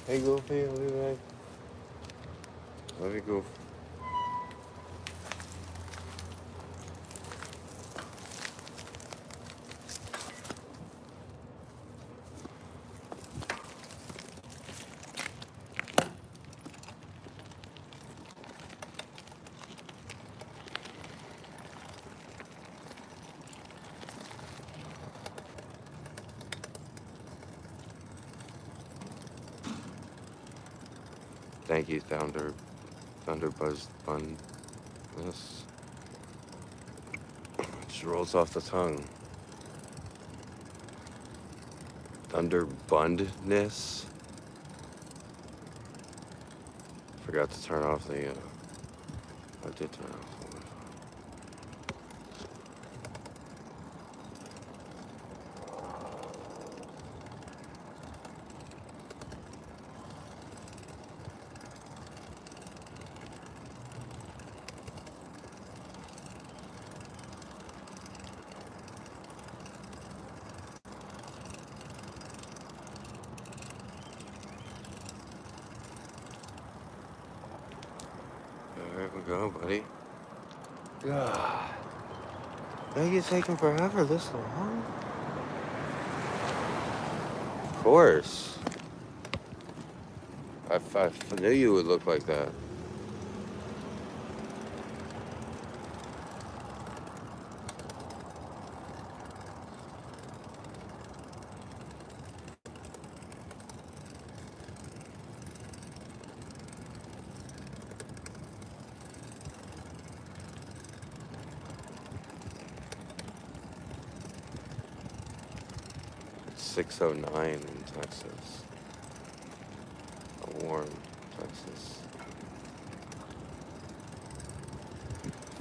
Hey, Goofy, I'll be back. Love you, Goof. Thank you, Thunderbuzz Bun. This just rolls off the tongue. Thunderbundness. Forgot to turn off the. I did turn off. 'There we go, buddy. God. Why are you taking forever this long? Of course. I knew you would look like that. It's 6:09 in Texas. A warm Texas.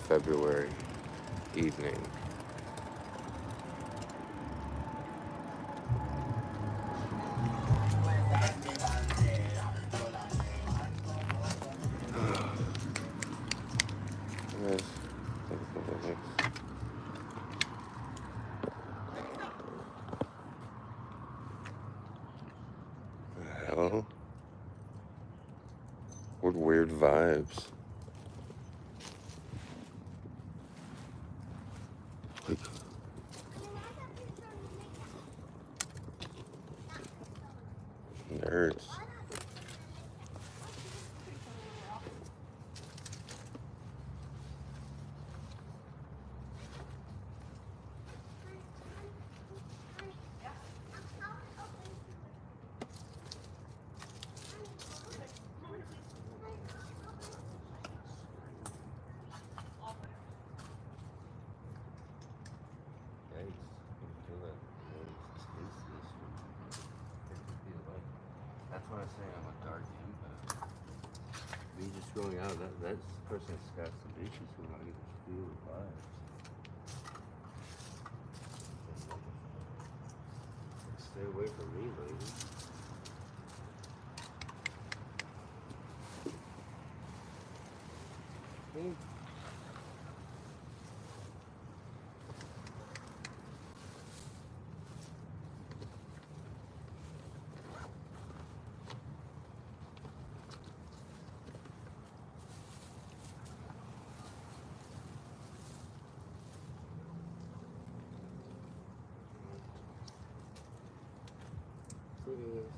February evening. Yes. Hell? What weird vibes. Like, nerds. That's why I say I'm a dark empath. Me just going out, that's the person that's got some issues who I can just feel the vibes. Stay away from me, lady. Me? Look at this.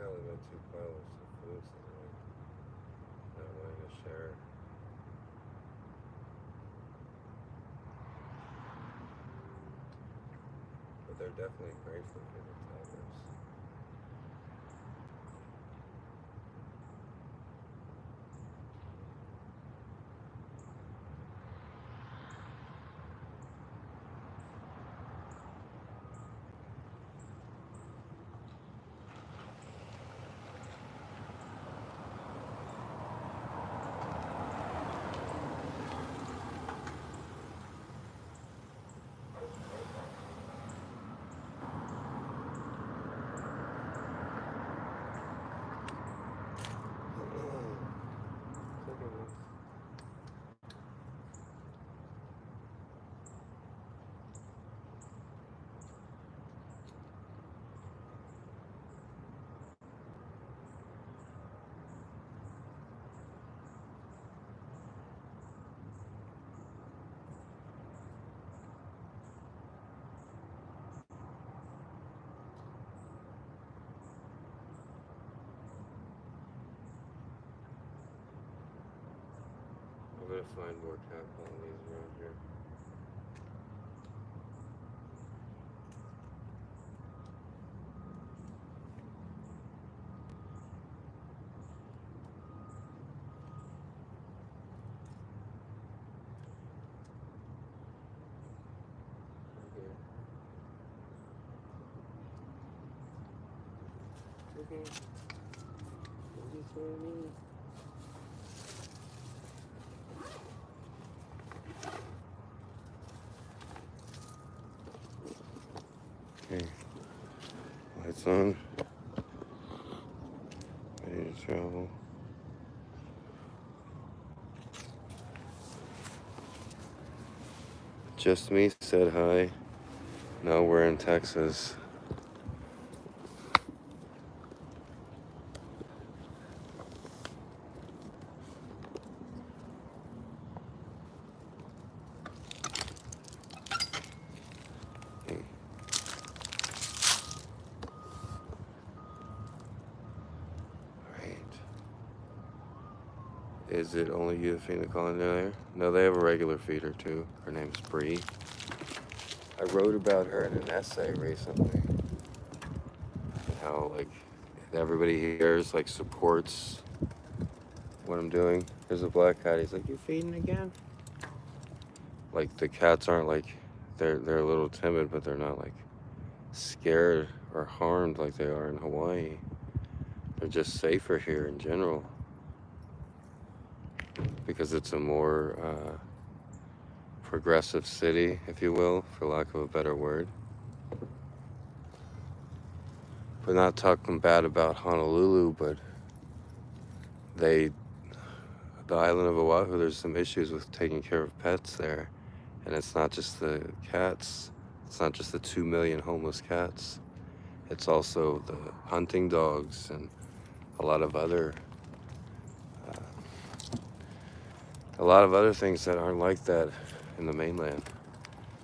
only went 2 kilos of food, so they're like not willing to share. But they're definitely grateful for the tigers. I'm gonna find more cat colonies around here. Okay. Don't be so mean. Okay. Lights on. Ready to travel. Just me said hi. Now we're in Texas. Okay. Right. Is it only you that feed the colony there? No, they have a regular feeder too. Her name's Bree. I wrote about her in an essay recently. How like everybody here is like supports what I'm doing. There's a black cat. He's like, "You feeding again?" Like the cats aren't like they're a little timid, but they're not like scared or harmed like they are in Hawaii. They're just safer here in general because it's a more progressive city, if you will, for lack of a better word. We're not talking bad about Honolulu, but the island of Oahu, there's some issues with taking care of pets there. And it's not just the cats. It's not just the 2 million homeless cats. It's also the hunting dogs and a lot of other things that aren't like that in the mainland.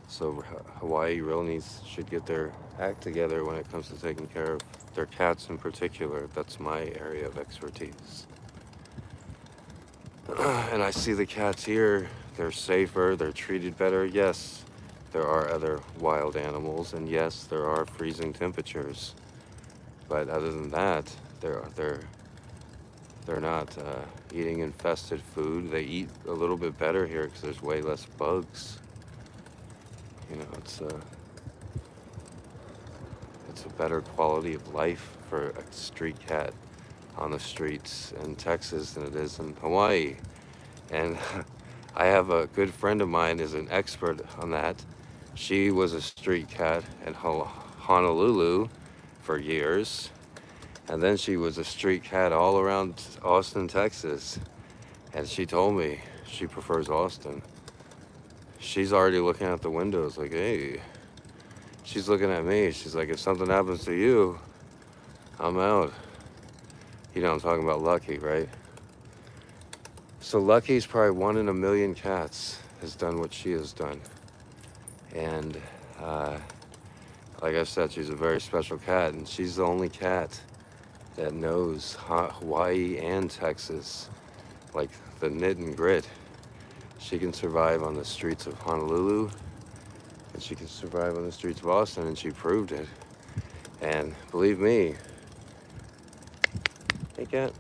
So Hawaii really should get their act together when it comes to taking care of their cats in particular. That's my area of expertise. And I see the cats here. They're safer, they're treated better. Yes, there are other wild animals, and yes, there are freezing temperatures. But other than that, they're not eating infested food. They eat a little bit better here because there's way less bugs. You know, it's a better quality of life for a street cat on the streets in Texas than it is in Hawaii. And I have a good friend of mine is an expert on that. She was a street cat in Honolulu for years. And then she was a street cat all around Austin, Texas. And she told me she prefers Austin. She's already looking out the windows like, hey. She's looking at me. She's like, if something happens to you, I'm out. You know I'm talking about Lucky, right? So Lucky's probably 1 in a million cats has done what she has done. And like I said, she's a very special cat, and she's the only cat that knows Hawaii and Texas like the knit and grit. She can survive on the streets of Honolulu, and she can survive on the streets of Austin, and she proved it. And believe me, hey Kat,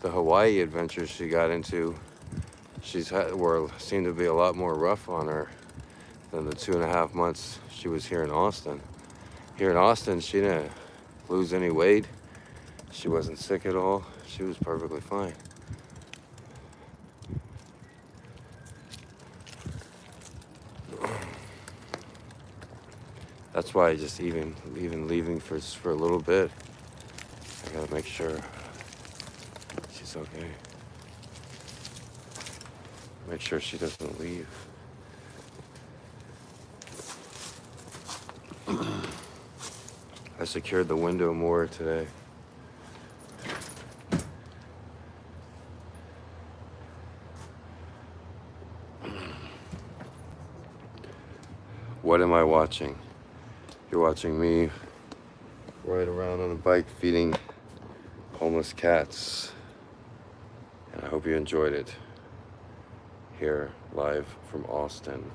the Hawaii adventures she got into, seemed to be a lot more rough on her than the 2.5 months she was here in Austin. Here in Austin, she didn't lose any weight. She wasn't sick at all. She was perfectly fine. That's why just even leaving for a little bit, I gotta make sure she's okay. Make sure she doesn't leave. I secured the window more today. What am I watching? You're watching me ride around on a bike feeding homeless cats. And I hope you enjoyed it. Here, live from Austin.